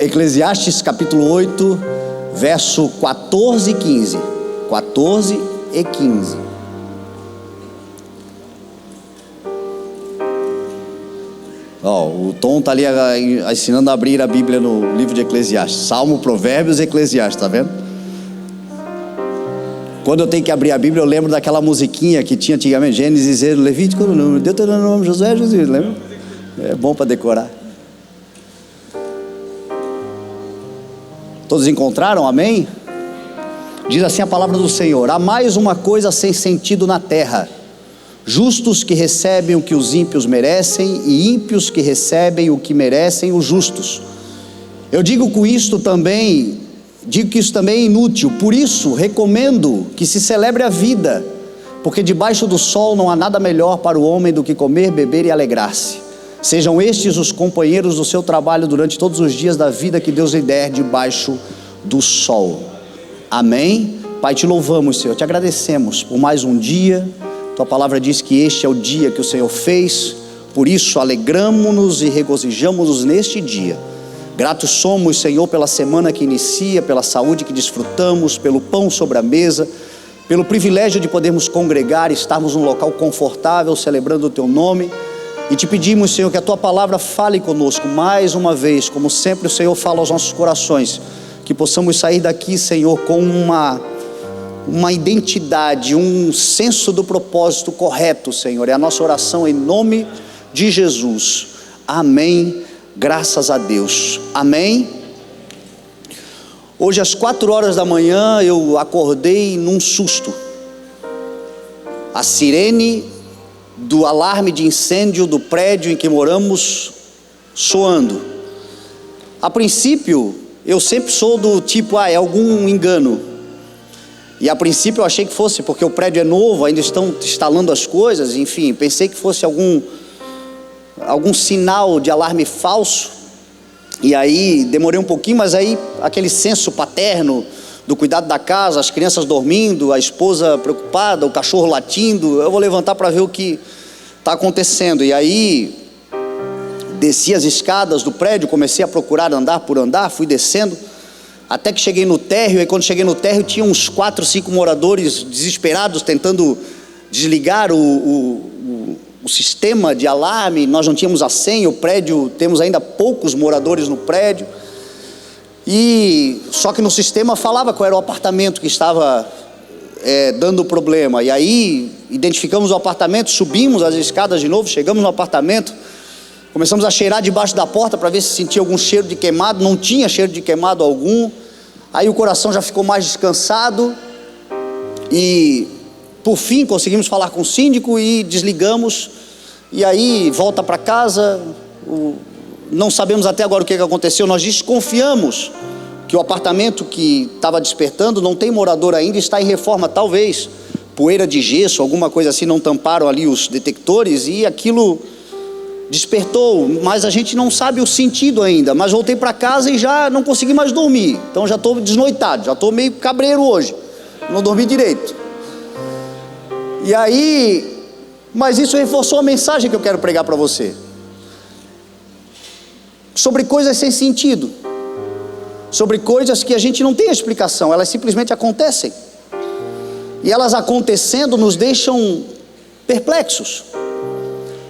Eclesiastes capítulo 8, verso 14 e 15. 14 e 15. O Tom está ali ensinando a abrir a Bíblia no livro de Eclesiastes. Salmo, Provérbios e Eclesiastes, está vendo? Quando eu tenho que abrir a Bíblia, eu lembro daquela musiquinha que tinha antigamente: Gênesis, Levítico, Deuteronômio, Josué, Josué, lembra? É bom para decorar. Todos encontraram? Amém? Diz assim a palavra do Senhor: há mais uma coisa sem sentido na terra: justos que recebem o que os ímpios merecem, e ímpios que recebem o que merecem os justos. Eu digo que isso também é inútil. Por isso recomendo que se celebre a vida, porque debaixo do sol não há nada melhor para o homem do que comer, beber e alegrar-se. Sejam estes os companheiros do seu trabalho durante todos os dias da vida que Deus lhe der debaixo do sol. Amém? Pai, te louvamos, Senhor, te agradecemos por mais um dia. Tua palavra diz que este é o dia que o Senhor fez, por isso alegramo-nos e regozijamo-nos neste dia. Gratos somos, Senhor, pela semana que inicia, pela saúde que desfrutamos, pelo pão sobre a mesa, pelo privilégio de podermos congregar, estarmos num local confortável, celebrando o Teu nome. E te pedimos, Senhor, que a Tua palavra fale conosco mais uma vez, como sempre o Senhor fala aos nossos corações, que possamos sair daqui, Senhor, com uma identidade, um senso do propósito correto, Senhor. É a nossa oração em nome de Jesus. Amém. Graças a Deus. Amém. Hoje às 4 horas da manhã eu acordei num susto. A sirene do alarme de incêndio do prédio em que moramos soando. A princípio eu sempre sou do tipo, é algum engano. E a princípio eu achei que fosse porque o prédio é novo, ainda estão instalando as coisas, enfim, pensei que fosse algum sinal de alarme falso. E aí demorei um pouquinho, mas aí aquele senso paterno do cuidado da casa, as crianças dormindo, a esposa preocupada, o cachorro latindo, eu vou levantar para ver o que está acontecendo. E aí desci as escadas do prédio, comecei a procurar andar por andar, fui descendo até que cheguei no térreo. E quando cheguei no térreo tinha uns 4, 5 moradores desesperados tentando desligar o sistema de alarme. Nós não tínhamos a senha, o prédio, temos ainda poucos moradores no prédio, e só que no sistema falava qual era o apartamento que estava dando problema. E aí identificamos o apartamento, subimos as escadas de novo, chegamos no apartamento, começamos a cheirar debaixo da porta para ver se sentia algum cheiro de queimado. Não tinha cheiro de queimado algum. Aí o coração já ficou mais descansado, e por fim conseguimos falar com o síndico e desligamos. E aí volta para casa, não sabemos até agora o que aconteceu. Nós desconfiamos que o apartamento que estava despertando não tem morador ainda, está em reforma, talvez poeira de gesso, alguma coisa assim, não tamparam ali os detectores e aquilo despertou, mas a gente não sabe o sentido ainda. Mas voltei para casa e já não consegui mais dormir, então já estou desnoitado, já estou meio cabreiro hoje, não dormi direito. E aí, mas isso reforçou a mensagem que eu quero pregar para você, sobre coisas sem sentido, sobre coisas que a gente não tem explicação, elas simplesmente acontecem, e elas acontecendo nos deixam perplexos.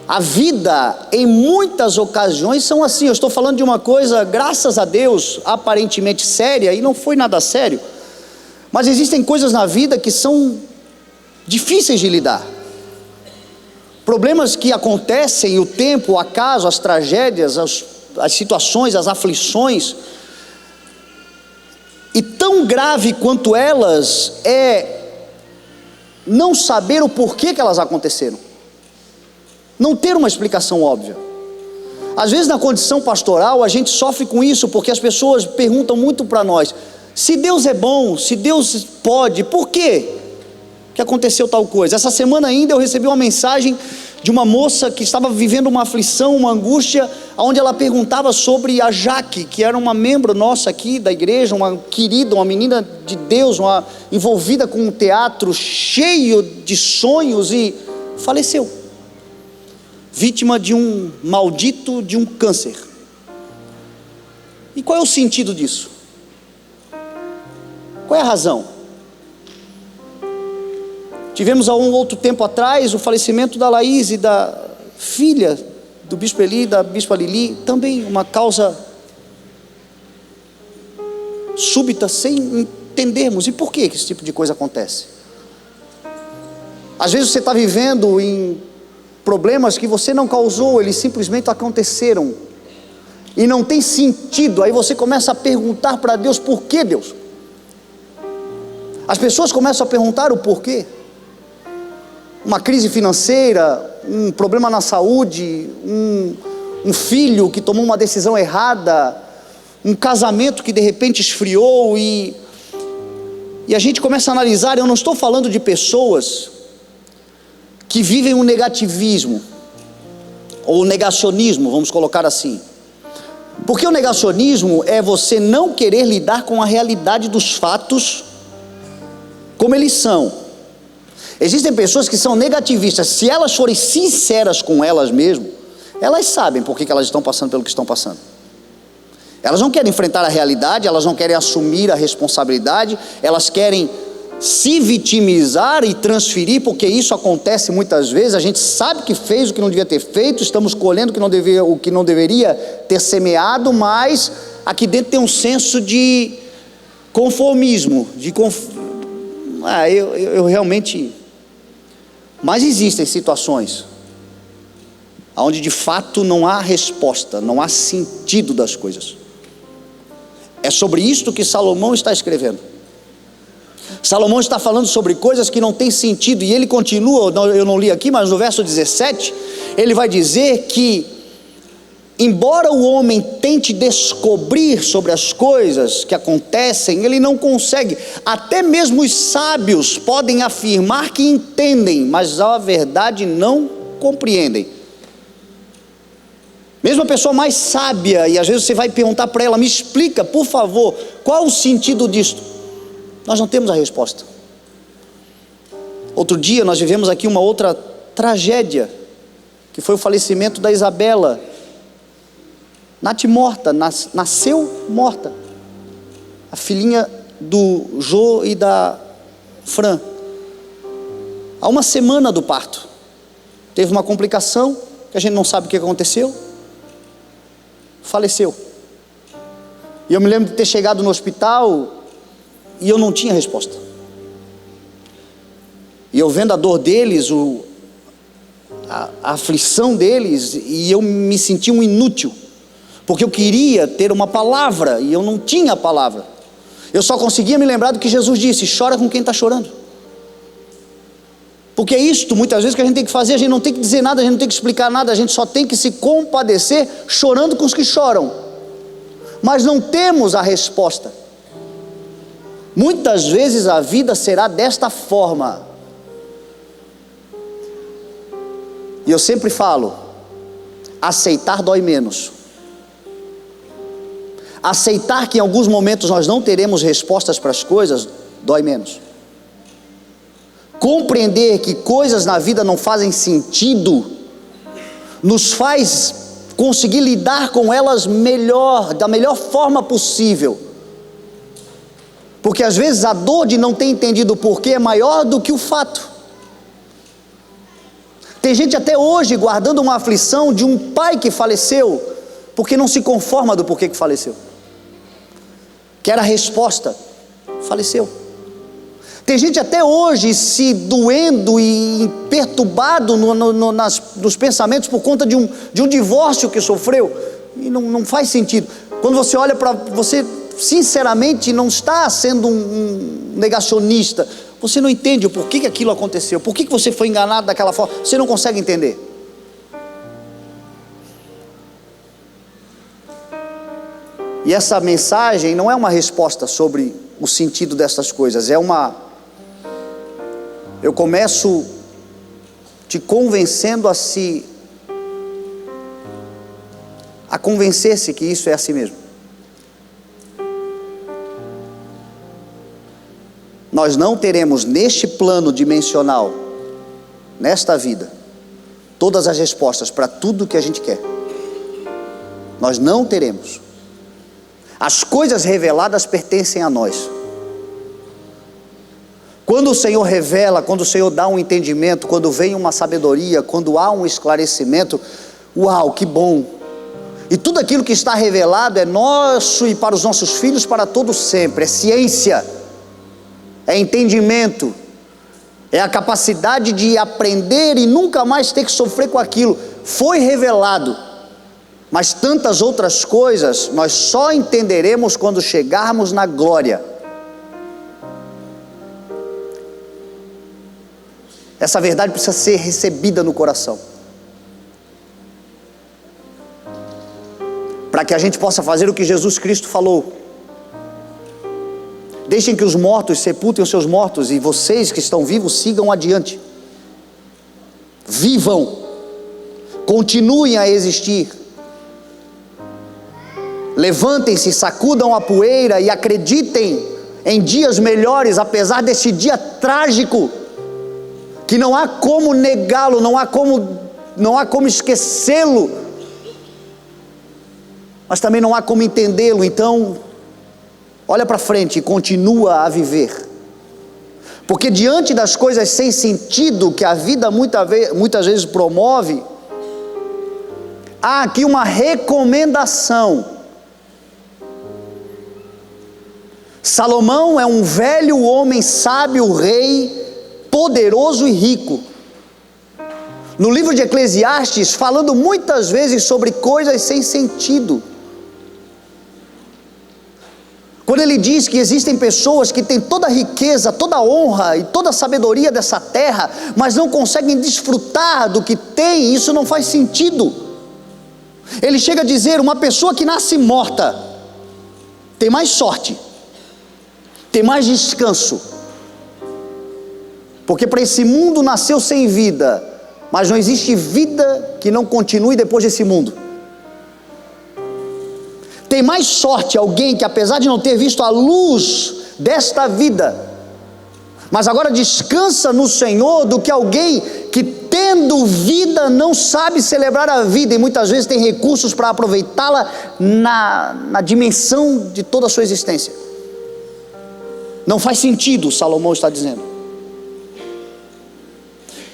A vida em muitas ocasiões são assim. Eu estou falando de uma coisa, graças a Deus, aparentemente séria, e não foi nada sério, mas existem coisas na vida que são difíceis de lidar, problemas que acontecem, o tempo, o acaso, as tragédias, as situações, as aflições, e tão grave quanto elas é não saber o porquê que elas aconteceram, não ter uma explicação óbvia. Às vezes na condição pastoral a gente sofre com isso, porque as pessoas perguntam muito para nós: se Deus é bom, se Deus pode, por quê que aconteceu tal coisa? Essa semana ainda eu recebi uma mensagem de uma moça que estava vivendo uma aflição, uma angústia, onde ela perguntava sobre a Jaque, que era uma membro nossa aqui da igreja, uma querida, uma menina de Deus, envolvida com um teatro cheio de sonhos, e faleceu, vítima de um maldito de um câncer. E qual é o sentido disso? Qual é a razão? Tivemos há um outro tempo atrás o falecimento da Laís e da filha do bispo Eli, da bispa Lili, também uma causa súbita, sem entendermos. E por que esse tipo de coisa acontece? Às vezes você está vivendo em problemas que você não causou, eles simplesmente aconteceram, e não tem sentido. Aí você começa a perguntar para Deus: por que, Deus? As pessoas começam a perguntar o porquê. Uma crise financeira, um problema na saúde, um filho que tomou uma decisão errada, um casamento que de repente esfriou, e a gente começa a analisar. Eu não estou falando de pessoas que vivem um negativismo, ou negacionismo, vamos colocar assim, porque o negacionismo é você não querer lidar com a realidade dos fatos como eles são. Existem pessoas que são negativistas. Se elas forem sinceras com elas mesmas, elas sabem por que elas estão passando pelo que estão passando. Elas não querem enfrentar a realidade, elas não querem assumir a responsabilidade, elas querem se vitimizar e transferir, porque isso acontece muitas vezes. A gente sabe que fez o que não devia ter feito, estamos colhendo o que não deveria ter semeado, mas aqui dentro tem um senso de conformismo, eu realmente... Mas existem situações onde de fato não há resposta, não há sentido das coisas. É sobre isto que Salomão está escrevendo. Salomão está falando sobre coisas que não têm sentido, e ele continua, eu não li aqui, mas no verso 17, ele vai dizer que, embora o homem tente descobrir sobre as coisas que acontecem, ele não consegue. Até mesmo os sábios podem afirmar que entendem, mas a verdade não compreendem. Mesmo a pessoa mais sábia, e às vezes você vai perguntar para ela: me explica, por favor, qual o sentido disto? Nós não temos a resposta. Outro dia nós vivemos aqui uma outra tragédia, que foi o falecimento da Isabela. Nath morta, nasceu morta, a filhinha do Jô e da Fran. Há uma semana do parto, teve uma complicação, que a gente não sabe o que aconteceu, faleceu. E eu me lembro de ter chegado no hospital, e eu não tinha resposta. E eu vendo a dor deles, a aflição deles, e eu me senti um inútil, porque eu queria ter uma palavra, e eu não tinha a palavra. Eu só conseguia me lembrar do que Jesus disse: chora com quem está chorando. Porque é isto, muitas vezes, que a gente tem que fazer. A gente não tem que dizer nada, a gente não tem que explicar nada, a gente só tem que se compadecer, chorando com os que choram. Mas não temos a resposta. Muitas vezes a vida será desta forma. E eu sempre falo: aceitar dói menos. Aceitar que em alguns momentos nós não teremos respostas para as coisas, dói menos. Compreender que coisas na vida não fazem sentido, nos faz conseguir lidar com elas melhor, da melhor forma possível. Porque às vezes a dor de não ter entendido o porquê é maior do que o fato. Tem gente até hoje guardando uma aflição de um pai que faleceu, porque não se conforma do porquê que faleceu. Quer a resposta, faleceu. Tem gente até hoje se doendo e perturbado nos pensamentos por conta de um divórcio que sofreu, e não faz sentido. Quando você olha para você, sinceramente, não está sendo um negacionista, você não entende o porquê que aquilo aconteceu, por que você foi enganado daquela forma, você não consegue entender. E essa mensagem não é uma resposta sobre o sentido dessas coisas, eu começo te convencendo a convencer-se que isso é assim mesmo. Nós não teremos neste plano dimensional, nesta vida, todas as respostas para tudo que a gente quer. Nós não teremos. As coisas reveladas pertencem a nós. Quando o Senhor revela, quando o Senhor dá um entendimento, quando vem uma sabedoria, quando há um esclarecimento, uau, que bom! E tudo aquilo que está revelado é nosso e para os nossos filhos para todo sempre. É ciência, é entendimento, é a capacidade de aprender e nunca mais ter que sofrer com aquilo. Foi revelado, mas tantas outras coisas nós só entenderemos quando chegarmos na glória. Essa verdade precisa ser recebida no coração, para que a gente possa fazer o que Jesus Cristo falou: deixem que os mortos sepultem os seus mortos, e vocês que estão vivos sigam adiante. Vivam, continuem a existir, levantem-se, sacudam a poeira e acreditem em dias melhores, apesar desse dia trágico, que não há como negá-lo, não há como esquecê-lo, mas também não há como entendê-lo. Então, olha para frente e continua a viver, porque diante das coisas sem sentido que a vida muitas vezes promove, há aqui uma recomendação. Salomão é um velho homem sábio, rei, poderoso e rico. No livro de Eclesiastes, falando muitas vezes sobre coisas sem sentido. Quando ele diz que existem pessoas que têm toda a riqueza, toda a honra e toda a sabedoria dessa terra, mas não conseguem desfrutar do que tem, isso não faz sentido. Ele chega a dizer: uma pessoa que nasce morta tem mais sorte, tem mais descanso, porque para esse mundo nasceu sem vida, mas não existe vida que não continue depois desse mundo. Tem mais sorte alguém que, apesar de não ter visto a luz desta vida, mas agora descansa no Senhor, do que alguém que, tendo vida, não sabe celebrar a vida, e muitas vezes tem recursos para aproveitá-la na dimensão de toda a sua existência. Não faz sentido, Salomão está dizendo.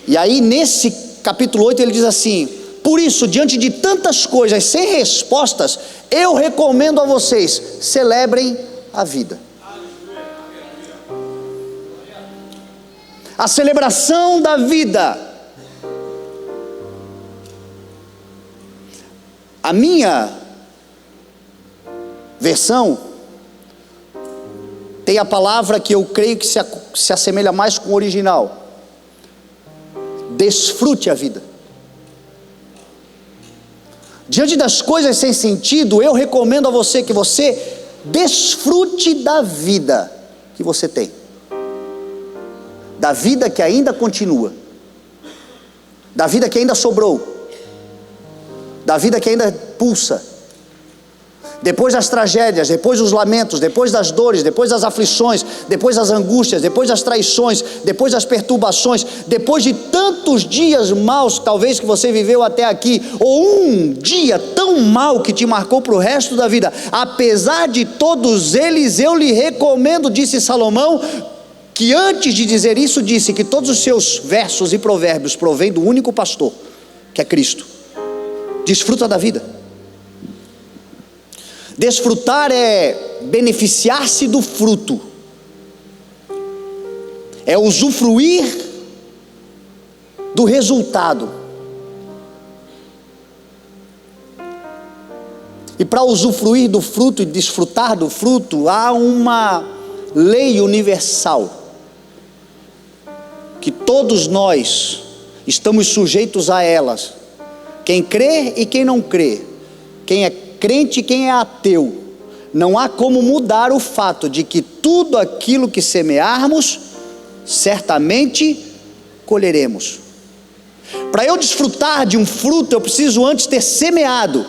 E aí nesse capítulo 8 ele diz assim: por isso, diante de tantas coisas sem respostas, eu recomendo a vocês, celebrem a vida. A celebração da vida. A minha versão tem a palavra que eu creio que se assemelha mais com o original: desfrute a vida. Diante das coisas sem sentido, eu recomendo a você que você desfrute da vida que você tem, da vida que ainda continua, da vida que ainda sobrou, da vida que ainda pulsa. Depois das tragédias, depois dos lamentos, depois das dores, depois das aflições, depois das angústias, depois das traições, depois das perturbações, depois de tantos dias maus talvez que você viveu até aqui, ou um dia tão mau que te marcou para o resto da vida, apesar de todos eles, eu lhe recomendo, disse Salomão, que antes de dizer isso disse que todos os seus versos e provérbios provêm do único pastor, que é Cristo. Desfruta da vida. Desfrutar é beneficiar-se do fruto, é usufruir do resultado. E para usufruir do fruto e desfrutar do fruto, há uma lei universal, que todos nós estamos sujeitos a elas, quem crê e quem não crê, quem é crente e quem é ateu. Não há como mudar o fato de que tudo aquilo que semearmos, certamente colheremos. Para eu desfrutar de um fruto, eu preciso antes ter semeado.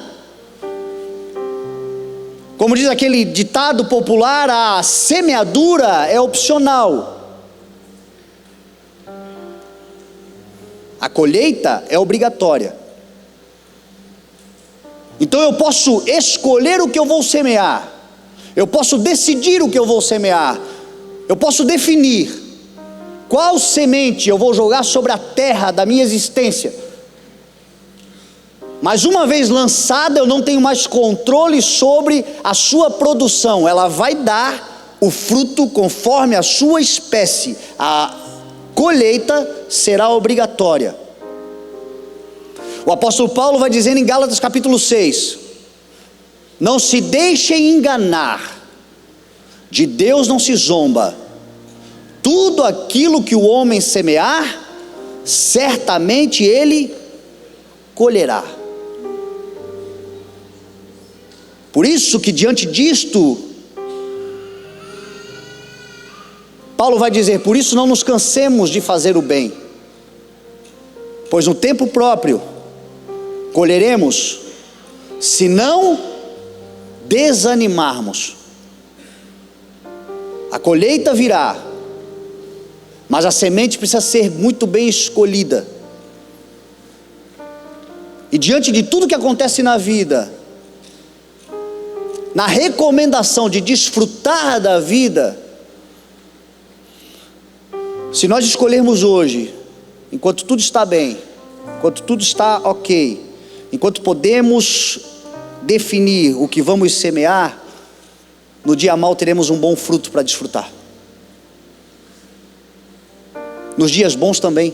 Como diz aquele ditado popular, a semeadura é opcional, a colheita é obrigatória. Então eu posso escolher o que eu vou semear, Eu posso decidir o que eu vou semear. Eu posso definir qual semente eu vou jogar sobre a terra da minha existência. Mas uma vez lançada, eu não tenho mais controle sobre a sua produção. Ela vai dar o fruto conforme a sua espécie. A colheita será obrigatória. O apóstolo Paulo vai dizendo em Gálatas capítulo 6: não se deixem enganar, de Deus não se zomba. Tudo aquilo que o homem semear, certamente ele colherá. Por isso que diante disto, Paulo vai dizer: por isso não nos cansemos de fazer o bem, pois no tempo próprio colheremos, se não desanimarmos. A colheita virá, mas a semente precisa ser muito bem escolhida. E diante de tudo que acontece na vida, na recomendação de desfrutar da vida, se nós escolhermos hoje, enquanto tudo está bem, enquanto tudo está ok, enquanto podemos definir o que vamos semear, no dia mau teremos um bom fruto para desfrutar. Nos dias bons também.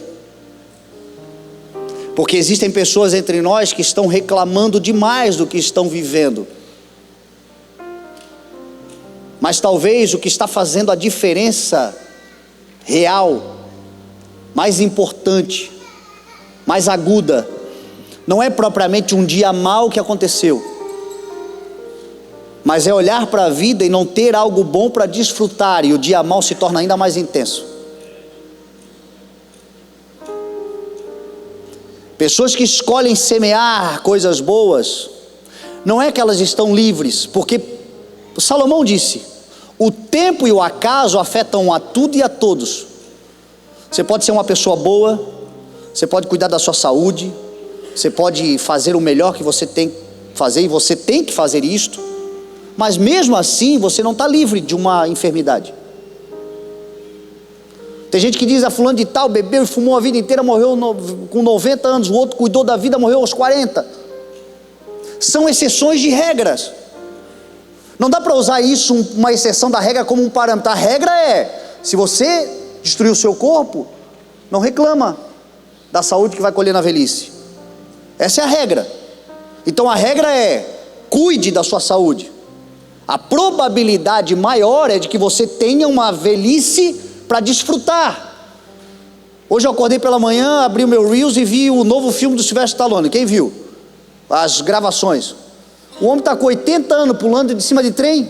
Porque existem pessoas entre nós que estão reclamando demais do que estão vivendo. Mas talvez o que está fazendo a diferença real, mais importante, mais aguda, não é propriamente um dia mau que aconteceu, mas é olhar para a vida e não ter algo bom para desfrutar, e o dia mau se torna ainda mais intenso. Pessoas que escolhem semear coisas boas, não é que elas estão livres, porque Salomão disse: o tempo e o acaso afetam a tudo e a todos. Você pode ser uma pessoa boa, você pode cuidar da sua saúde, você pode fazer o melhor que você tem que fazer, e você tem que fazer isto, mas mesmo assim você não está livre de uma enfermidade. Tem gente que diz: a fulano de tal bebeu e fumou a vida inteira, morreu com 90 anos, o outro cuidou da vida, morreu aos 40. São exceções de regras. Não dá para usar isso, uma exceção da regra, como um parâmetro. A regra é: se você destruir o seu corpo, não reclama da saúde que vai colher na velhice. Essa é a regra. Então a regra é: cuide da sua saúde. A probabilidade maior é de que você tenha uma velhice para desfrutar. Hoje eu acordei pela manhã, abri o meu Reels e vi o novo filme do Sylvester Stallone. Quem viu? As gravações. O homem está com 80 anos pulando de cima de trem,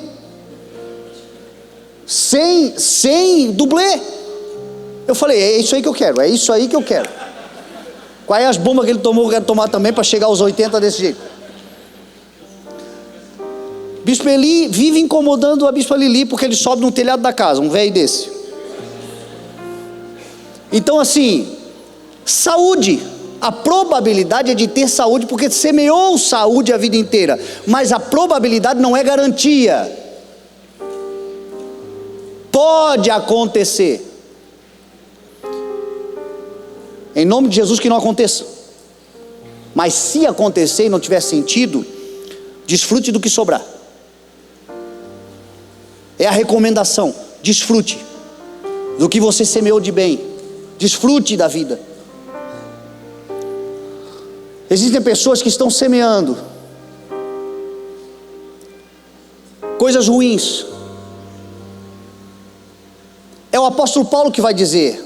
sem dublê. Eu falei: é isso aí que eu quero, é isso aí que eu quero. Quais as bombas que ele tomou, eu quero tomar também para chegar aos 80 desse jeito. Bispo Eli vive incomodando a Bispa Lili, porque ele sobe no telhado da casa, um velho desse. Então assim, saúde, a probabilidade é de ter saúde, porque semeou saúde a vida inteira, mas a probabilidade não é garantia. Pode acontecer, em nome de Jesus que não aconteça, mas se acontecer e não tiver sentido, desfrute do que sobrar. É a recomendação: desfrute do que você semeou de bem, desfrute da vida. Existem pessoas que estão semeando coisas ruins. É o apóstolo Paulo que vai dizer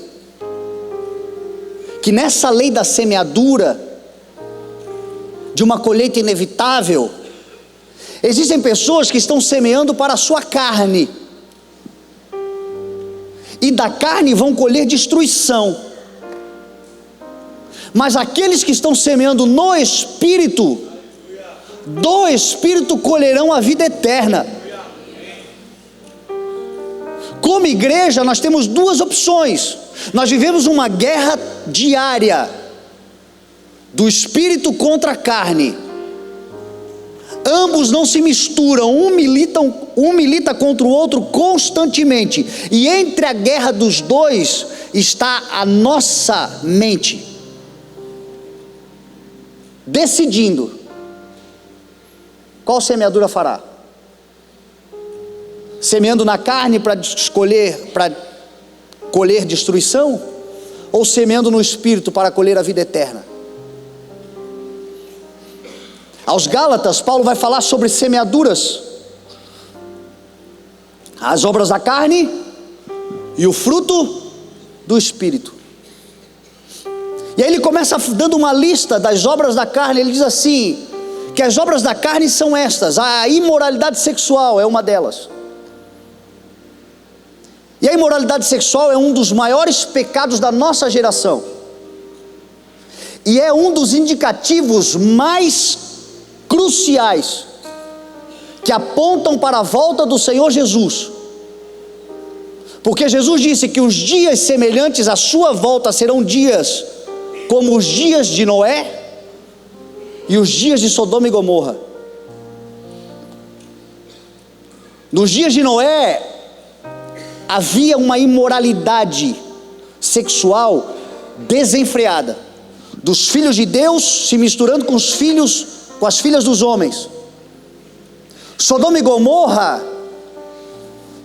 que nessa lei da semeadura, de uma colheita inevitável, existem pessoas que estão semeando para a sua carne, e da carne vão colher destruição. Mas aqueles que estão semeando no Espírito, do Espírito colherão a vida eterna. Como igreja, nós temos duas opções. Nós vivemos uma guerra diária do Espírito contra a carne. Ambos não se misturam, um milita contra o outro constantemente, e entre a guerra dos dois está a nossa mente, decidindo qual semeadura fará. Semeando na carne para colher destruição, ou semeando no Espírito para colher a vida eterna? Aos Gálatas, Paulo vai falar sobre semeaduras, as obras da carne e o fruto do Espírito. E aí ele começa dando uma lista das obras da carne. Ele diz assim, que as obras da carne são estas: a imoralidade sexual é uma delas. E a imoralidade sexual é um dos maiores pecados da nossa geração, e é um dos indicativos mais cruciais que apontam para a volta do Senhor Jesus, porque Jesus disse que os dias semelhantes à sua volta serão dias como os dias de Noé e os dias de Sodoma e Gomorra. Nos dias de Noé havia uma imoralidade sexual desenfreada, dos filhos de Deus se misturando com as filhas dos homens. Sodoma e Gomorra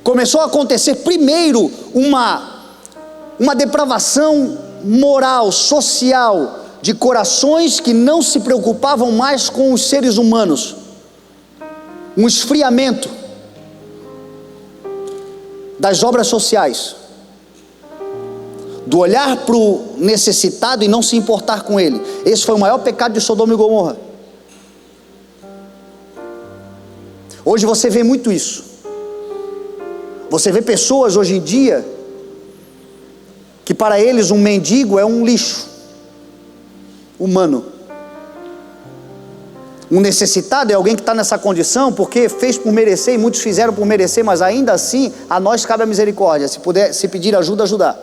começou a acontecer primeiro uma depravação moral, social, de corações que não se preocupavam mais com os seres humanos, um esfriamento das obras sociais, do olhar para o necessitado e não se importar com ele. Esse foi o maior pecado de Sodoma e Gomorra. Hoje você vê muito isso. Você vê pessoas hoje em dia que para eles um mendigo é um lixo humano. Um necessitado é alguém que está nessa condição porque fez por merecer, e muitos fizeram por merecer, mas ainda assim a nós cabe a misericórdia. Se pedir ajuda, ajudar.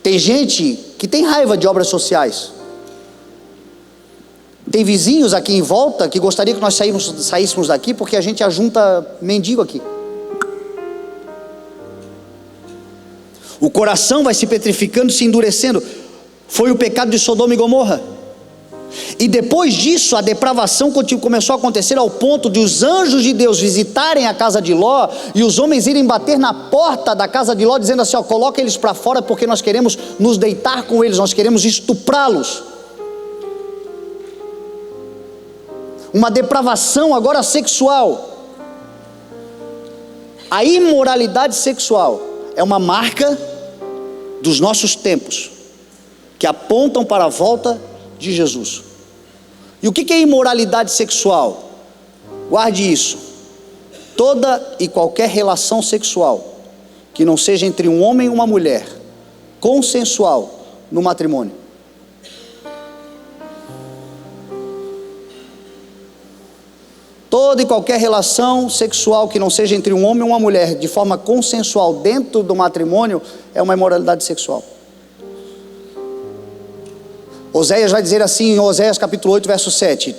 Tem gente que tem raiva de obras sociais. Tem vizinhos aqui em volta que gostaria que nós saíssemos daqui porque a gente ajunta mendigo aqui. O coração vai se petrificando, se endurecendo. Foi o pecado de Sodoma e Gomorra. E depois disso, a depravação começou a acontecer ao ponto de os anjos de Deus visitarem a casa de Ló, e os homens irem bater na porta da casa de Ló, dizendo assim: coloca eles para fora, porque nós queremos nos deitar com eles, nós queremos estuprá-los. Uma depravação agora sexual. A imoralidade sexual é uma marca dos nossos tempos, que apontam para a volta de Jesus. E o que é imoralidade sexual? Guarde isso: toda e qualquer relação sexual que não seja entre um homem e uma mulher, consensual no matrimônio. Toda e qualquer relação sexual que não seja entre um homem e uma mulher de forma consensual dentro do matrimônio é uma imoralidade sexual. Oséias vai dizer assim em Oséias capítulo 8, verso 7: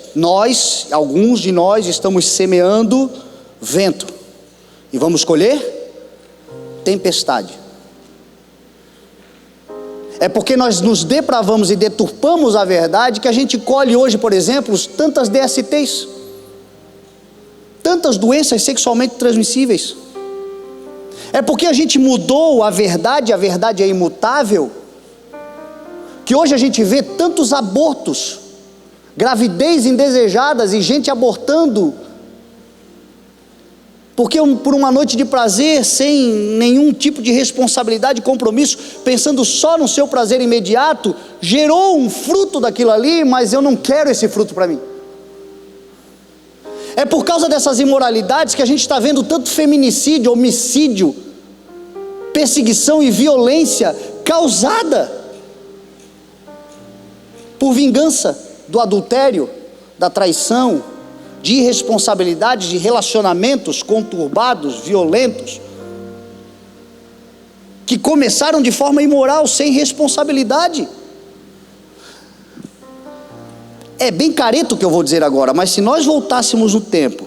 alguns de nós estamos semeando vento e vamos colher tempestade. É porque nós nos depravamos e deturpamos a verdade que a gente colhe hoje, por exemplo, tantas DSTs, tantas doenças sexualmente transmissíveis. É porque a gente mudou a verdade é imutável, que hoje a gente vê tantos abortos, gravidez indesejadas e gente abortando, porque por uma noite de prazer, sem nenhum tipo de responsabilidade e compromisso, pensando só no seu prazer imediato, gerou um fruto daquilo ali, mas eu não quero esse fruto para mim. É por causa dessas imoralidades que a gente está vendo tanto feminicídio, homicídio, perseguição e violência causada por vingança do adultério, da traição, de irresponsabilidade, de relacionamentos conturbados, violentos, que começaram de forma imoral, sem responsabilidade. É bem careta o que eu vou dizer agora, mas se nós voltássemos no tempo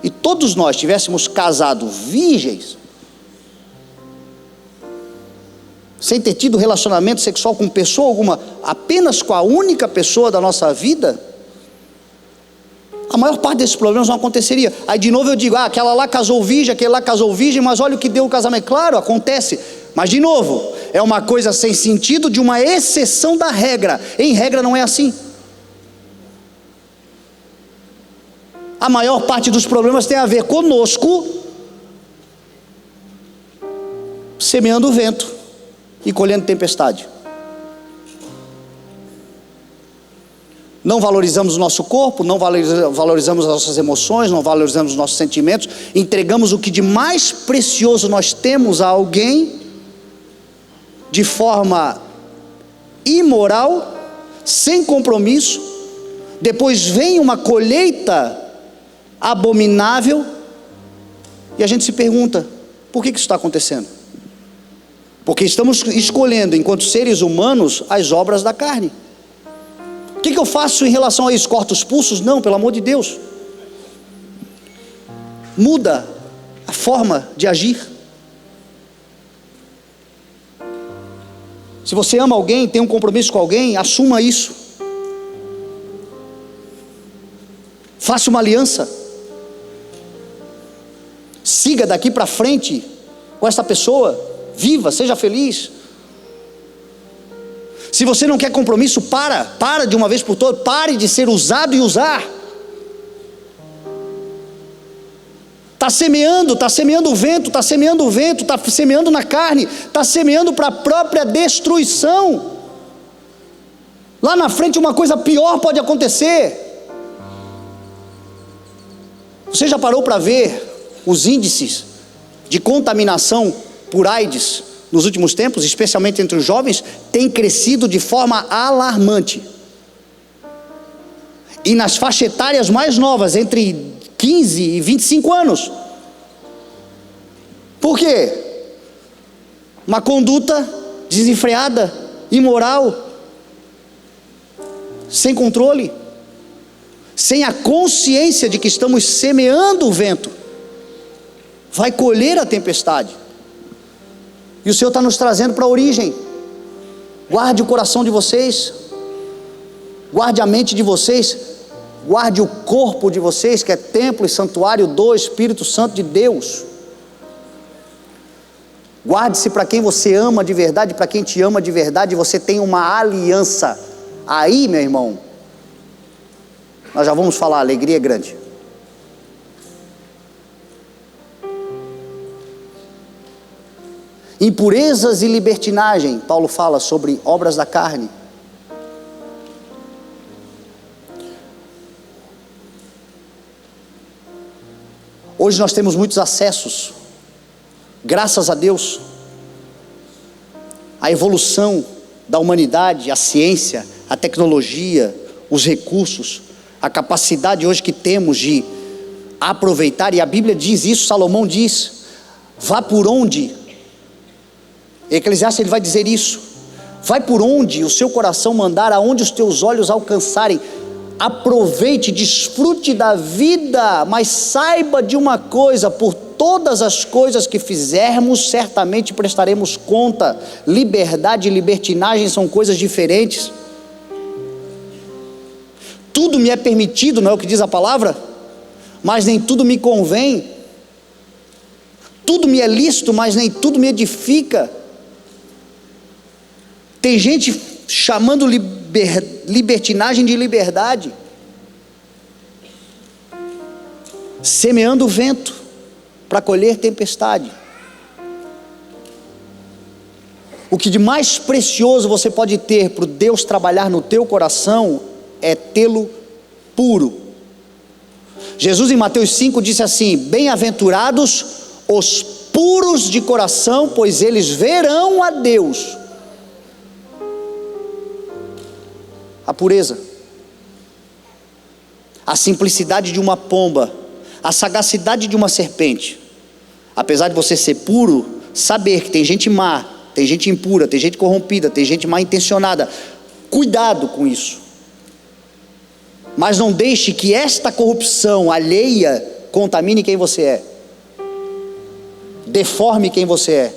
e todos nós tivéssemos casado virgens, sem ter tido relacionamento sexual com pessoa alguma, apenas com a única pessoa da nossa vida, a maior parte desses problemas não aconteceria. Aí de novo eu digo, aquela lá casou virgem, aquele lá casou virgem, mas olha o que deu o casamento. Claro, acontece, mas de novo, é uma coisa sem sentido, de uma exceção da regra. Em regra não é assim. A maior parte dos problemas tem a ver conosco, semeando o vento e colhendo tempestade. Não valorizamos o nosso corpo, não valorizamos as nossas emoções, não valorizamos os nossos sentimentos, entregamos o que de mais precioso nós temos a alguém, de forma imoral, sem compromisso. Depois vem uma colheita abominável, e a gente se pergunta, por que isso está acontecendo? Porque estamos escolhendo, enquanto seres humanos, as obras da carne. O que eu faço em relação a isso? Corto os pulsos? Não, pelo amor de Deus. Muda a forma de agir. Se você ama alguém, tem um compromisso com alguém, assuma isso. Faça uma aliança. Siga daqui para frente com essa pessoa. Viva, seja feliz. Se você não quer compromisso, para de uma vez por todas. Pare de ser usado e usar. Está semeando o vento, está semeando na carne, está semeando para a própria destruição. Lá na frente uma coisa pior pode acontecer. Você já parou para ver os índices de contaminação por AIDS nos últimos tempos, especialmente entre os jovens, tem crescido de forma alarmante. E nas faixas etárias mais novas, entre 15 e 25 anos. Por quê? Uma conduta desenfreada, imoral, sem controle, sem a consciência de que estamos semeando o vento, vai colher a tempestade. E o Senhor está nos trazendo para a origem. Guarde o coração de vocês, guarde a mente de vocês, guarde o corpo de vocês, que é templo e santuário do Espírito Santo de Deus. Guarde-se para quem você ama de verdade, para quem te ama de verdade, você tem uma aliança. Aí, meu irmão, nós já vamos falar, a alegria é grande. Impurezas e libertinagem, Paulo fala sobre obras da carne. Hoje nós temos muitos acessos, graças a Deus. A evolução da humanidade, a ciência, a tecnologia, os recursos, a capacidade hoje que temos de aproveitar, e a Bíblia diz isso, Salomão diz, vá por onde, Eclesiastes ele vai dizer isso, vai por onde o seu coração mandar, aonde os teus olhos alcançarem, aproveite, desfrute da vida, mas saiba de uma coisa, por todas as coisas que fizermos, certamente prestaremos conta. Liberdade e libertinagem são coisas diferentes. Tudo me é permitido, não é o que diz a palavra? Mas nem tudo me convém. Tudo me é lícito, mas nem tudo me edifica. Tem gente chamando libertinagem de liberdade, semeando o vento para colher tempestade. O que de mais precioso você pode ter para o Deus trabalhar no teu coração é tê-lo puro. Jesus em Mateus 5 disse assim: bem-aventurados os puros de coração, pois eles verão a Deus. A pureza, a simplicidade de uma pomba, a sagacidade de uma serpente. Apesar de você ser puro, saber que tem gente má, tem gente impura, tem gente corrompida, tem gente mal intencionada. Cuidado com isso. Mas não deixe que esta corrupção alheia contamine quem você é, deforme quem você é,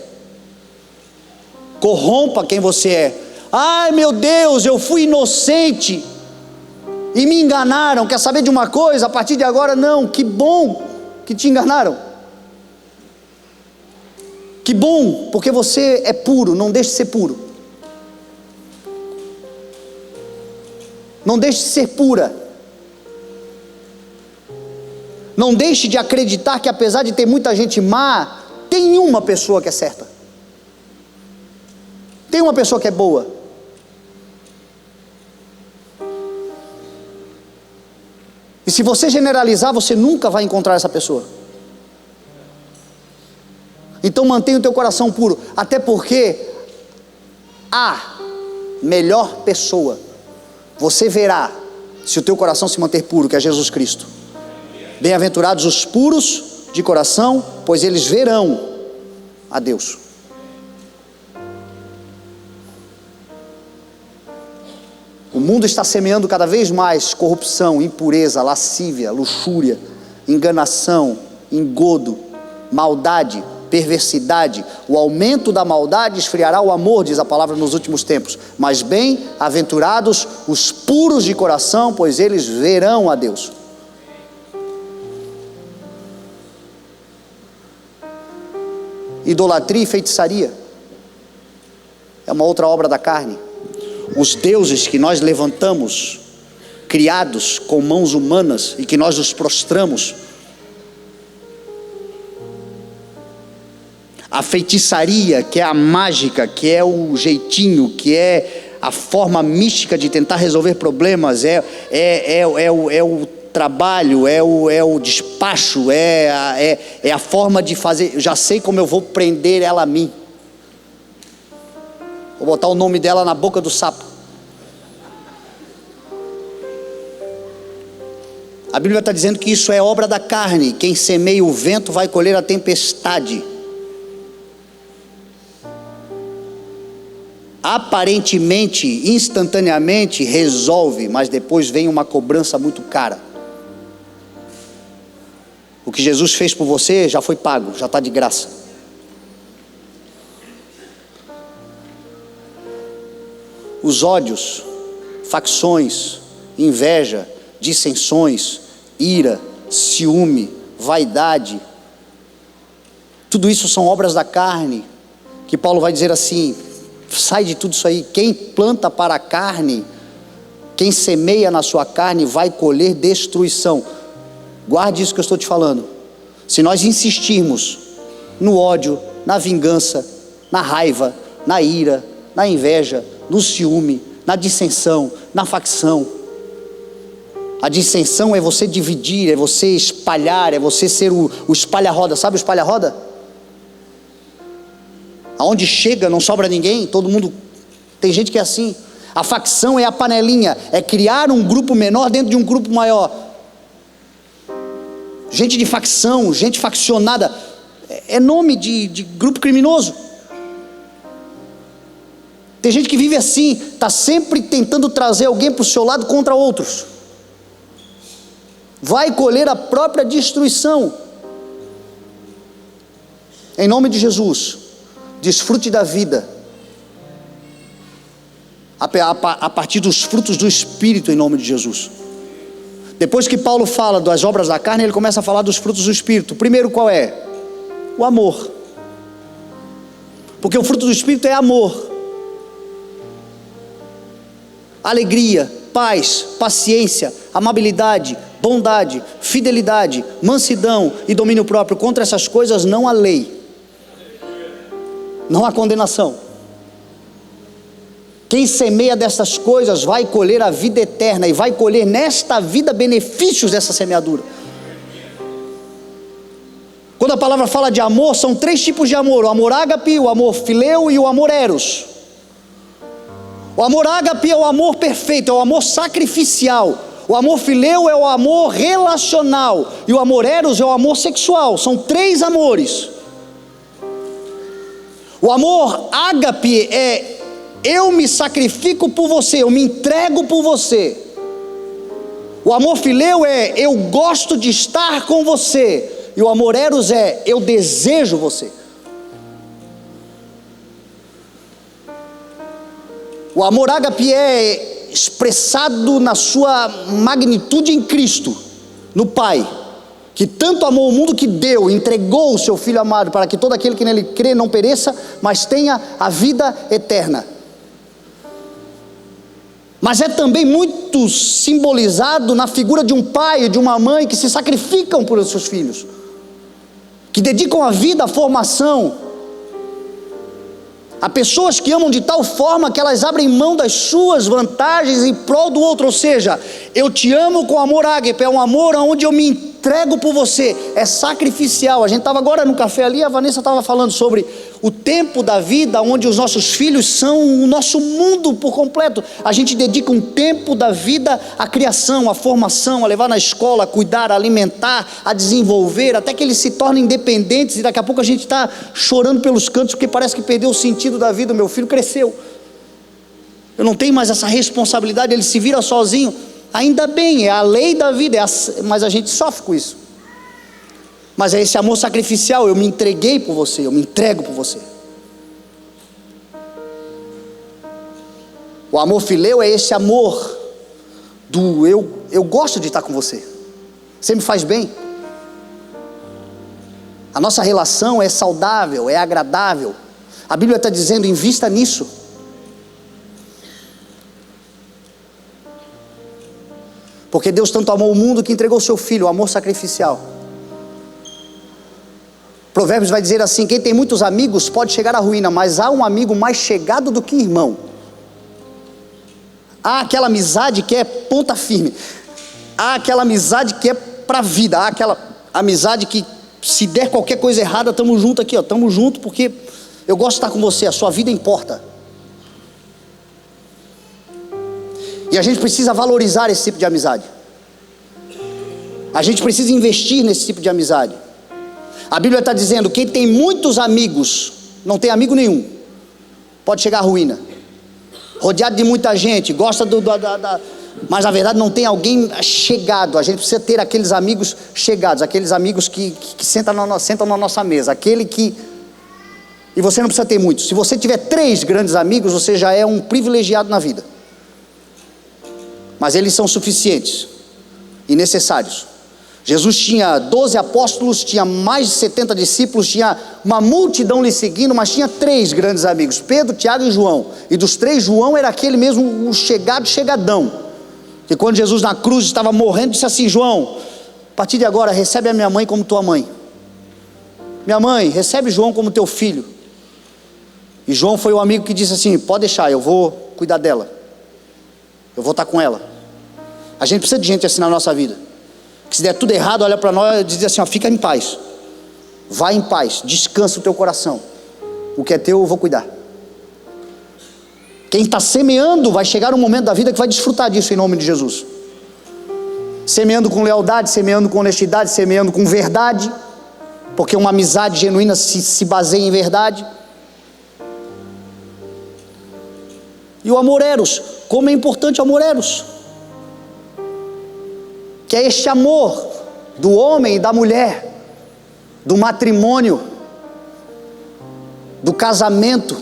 corrompa quem você é. Ai meu Deus, eu fui inocente e me enganaram. Quer saber de uma coisa? A partir de agora não. Que bom que te enganaram. Que bom, porque você é puro. Não deixe de ser puro. Não deixe de ser pura. Não deixe de acreditar que apesar de ter muita gente má, tem uma pessoa que é certa. Tem uma pessoa que é boa. E se você generalizar, você nunca vai encontrar essa pessoa. Então mantenha o teu coração puro, até porque a melhor pessoa você verá se o teu coração se manter puro, que é Jesus Cristo. Bem-aventurados os puros de coração, pois eles verão a Deus. O mundo está semeando cada vez mais corrupção, impureza, lascívia, luxúria, enganação, engodo, maldade, perversidade. O aumento da maldade esfriará o amor, diz a palavra, nos últimos tempos. Mas bem-aventurados os puros de coração, pois eles verão a Deus. Idolatria e feitiçaria é uma outra obra da carne. Os deuses que nós levantamos, criados com mãos humanas, e que nós nos prostramos, a feitiçaria, que é a mágica, que é o jeitinho, que é a forma mística de tentar resolver problemas, é o trabalho, é o despacho, é a forma de fazer. Eu já sei como eu vou prender ela a mim. Vou botar o nome dela na boca do sapo. A Bíblia está dizendo que isso é obra da carne. Quem semeia o vento vai colher a tempestade. Aparentemente, instantaneamente resolve, mas depois vem uma cobrança muito cara. O que Jesus fez por você já foi pago, já está de graça. Os ódios, facções, inveja, dissensões, ira, ciúme, vaidade, tudo isso são obras da carne, que Paulo vai dizer assim: sai de tudo isso aí. Quem planta para a carne, quem semeia na sua carne vai colher destruição. Guarde isso que eu estou te falando. Se nós insistirmos no ódio, na vingança, na raiva, na ira, na inveja, no ciúme, na dissensão, na facção. A dissensão é você dividir, é você espalhar, é você ser o espalha-roda. Sabe o espalha-roda? Aonde chega não sobra ninguém, todo mundo. Tem gente que é assim. A facção é a panelinha, é criar um grupo menor dentro de um grupo maior. Gente de facção, gente faccionada, é nome de grupo criminoso. Tem gente que vive assim, está sempre tentando trazer alguém para o seu lado contra outros. Vai colher a própria destruição. Em nome de Jesus, desfrute da vida a partir dos frutos do Espírito, em nome de Jesus. Depois que Paulo fala das obras da carne, ele começa a falar dos frutos do Espírito. O primeiro qual é? O amor. Porque o fruto do Espírito é amor, alegria, paz, paciência, amabilidade, bondade, fidelidade, mansidão e domínio próprio. Contra essas coisas não há lei, não há condenação. Quem semeia dessas coisas vai colher a vida eterna, e vai colher nesta vida benefícios dessa semeadura. Quando a palavra fala de amor, são 3 tipos de amor: o amor ágape, o amor fileu e o amor eros. O amor ágape é o amor perfeito, é o amor sacrificial. O amor fileu é o amor relacional, e o amor eros é o amor sexual. São 3 amores. O amor ágape é: eu me sacrifico por você, eu me entrego por você. O amor fileu é eu gosto de estar com você, e o amor eros é eu desejo você. O amor ágape é expressado na sua magnitude em Cristo, no Pai, que tanto amou o mundo que deu, entregou o seu Filho amado, para que todo aquele que nele crê não pereça, mas tenha a vida eterna. Mas é também muito simbolizado na figura de um pai e de uma mãe que se sacrificam por seus filhos, que dedicam a vida à formação. Há pessoas que amam de tal forma que elas abrem mão das suas vantagens em prol do outro. Ou seja, eu te amo com amor ágape, é um amor onde eu me entrego por você, é sacrificial. A gente estava agora no café ali, a Vanessa estava falando sobre o tempo da vida onde os nossos filhos são o nosso mundo por completo. A gente dedica um tempo da vida à criação, à formação, a levar na escola, a cuidar, a alimentar, a desenvolver, até que eles se tornem independentes, e daqui a pouco a gente está chorando pelos cantos porque parece que perdeu o sentido da vida. O meu filho cresceu, eu não tenho mais essa responsabilidade, ele se vira sozinho. Ainda bem, é a lei da vida, mas a gente sofre com isso. Mas é esse amor sacrificial, eu me entreguei por você, eu me entrego por você. O amor fileu é esse amor do eu gosto de estar com você, você me faz bem. A nossa relação é saudável, é agradável. A Bíblia está dizendo, invista nisso. Porque Deus tanto amou o mundo que entregou o seu Filho, o amor sacrificial. Provérbios vai dizer assim: quem tem muitos amigos pode chegar à ruína, mas há um amigo mais chegado do que irmão. Há aquela amizade que é ponta firme, há aquela amizade que é para a vida, há aquela amizade que se der qualquer coisa errada, estamos juntos aqui, estamos juntos porque eu gosto de estar com você, a sua vida importa. E a gente precisa valorizar esse tipo de amizade. A gente precisa investir nesse tipo de amizade. A Bíblia está dizendo, quem tem muitos amigos, não tem amigo nenhum, pode chegar à ruína. Rodeado de muita gente, gosta mas na verdade não tem alguém chegado. A gente precisa ter aqueles amigos chegados, aqueles amigos que sentam na nossa mesa, aquele que... E você não precisa ter muitos. Se você tiver 3 grandes amigos, você já é um privilegiado na vida. Mas eles são suficientes e necessários. Jesus tinha 12 apóstolos, tinha mais de 70 discípulos, tinha uma multidão lhe seguindo, mas tinha 3 grandes amigos, Pedro, Tiago e João. E dos 3, João era aquele mesmo, o chegadão, que quando Jesus na cruz estava morrendo, disse assim: João, a partir de agora recebe a minha mãe como tua mãe. Minha mãe, recebe João como teu filho. E João foi o amigo que disse assim: pode deixar, eu vou cuidar dela, eu vou estar com ela. A gente precisa de gente assim na nossa vida, que se der tudo errado, olha para nós e diz assim: ó, fica em paz, vai em paz, descansa o teu coração, o que é teu eu vou cuidar. Quem está semeando vai chegar um momento da vida que vai desfrutar disso em nome de Jesus. Semeando com lealdade, semeando com honestidade, semeando com verdade, porque uma amizade genuína se baseia em verdade. E o amor eros, como é importante o amor eros, que é este amor do homem e da mulher, do matrimônio, do casamento,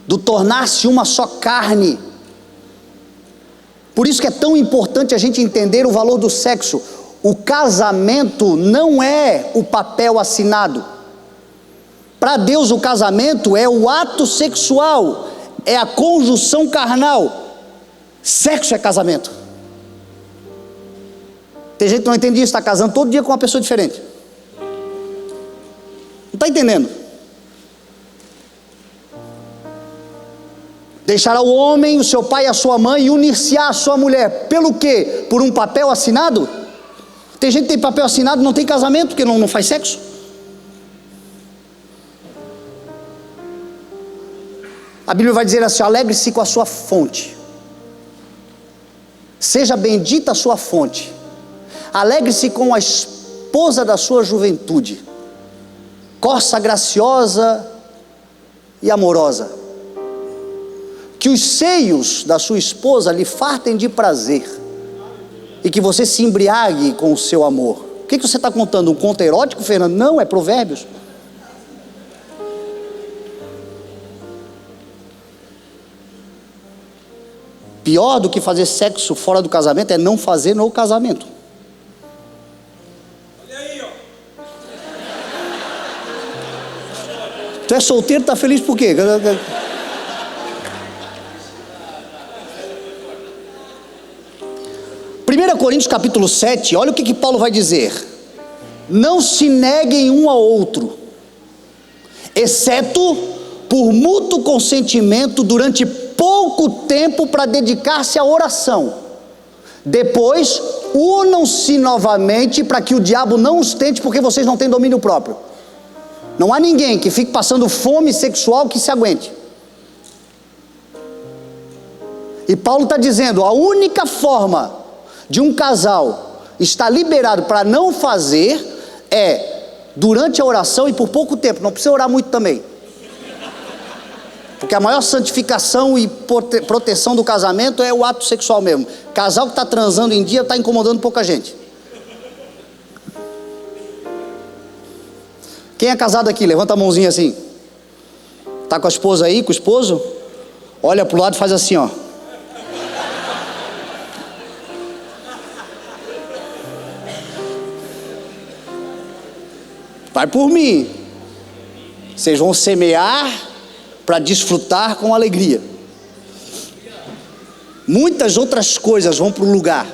do tornar-se uma só carne. Por isso que é tão importante a gente entender o valor do sexo. O casamento não é o papel assinado. Para Deus o casamento é o ato sexual, é a conjunção carnal. Sexo é casamento. Tem gente que não entende isso, está casando todo dia com uma pessoa diferente. Não está entendendo? Deixará o homem, o seu pai e a sua mãe, e unir-se-á a sua mulher. Pelo quê? Por um papel assinado? Tem gente que tem papel assinado e não tem casamento, porque não faz sexo. A Bíblia vai dizer assim: alegre-se com a sua fonte, seja bendita a sua fonte. Alegre-se com a esposa da sua juventude, corça graciosa e amorosa. Que os seios da sua esposa lhe fartem de prazer, e que você se embriague com o seu amor. O que você está contando? Um conto erótico, Fernando? Não, é Provérbios. Pior do que fazer sexo fora do casamento é não fazer no casamento. Olha aí, ó. Tu é solteiro, tá feliz por quê? 1 Coríntios capítulo 7, olha o que Paulo vai dizer: não se neguem um ao outro, exceto por mútuo consentimento durante pouco tempo para dedicar-se à oração. Depois, unam-se novamente para que o diabo não os tente, porque vocês não têm domínio próprio. Não há ninguém que fique passando fome sexual que se aguente. E Paulo está dizendo, a única forma de um casal estar liberado para não fazer é durante a oração e por pouco tempo. Não precisa orar muito também, porque a maior santificação e proteção do casamento é o ato sexual mesmo. Casal que está transando em dia está incomodando pouca gente. Quem é casado aqui? Levanta a mãozinha assim. Está com a esposa aí, com o esposo? Olha para o lado e faz assim, ó. Vai por mim. Vocês vão semear para desfrutar com alegria. Muitas outras coisas vão para o lugar.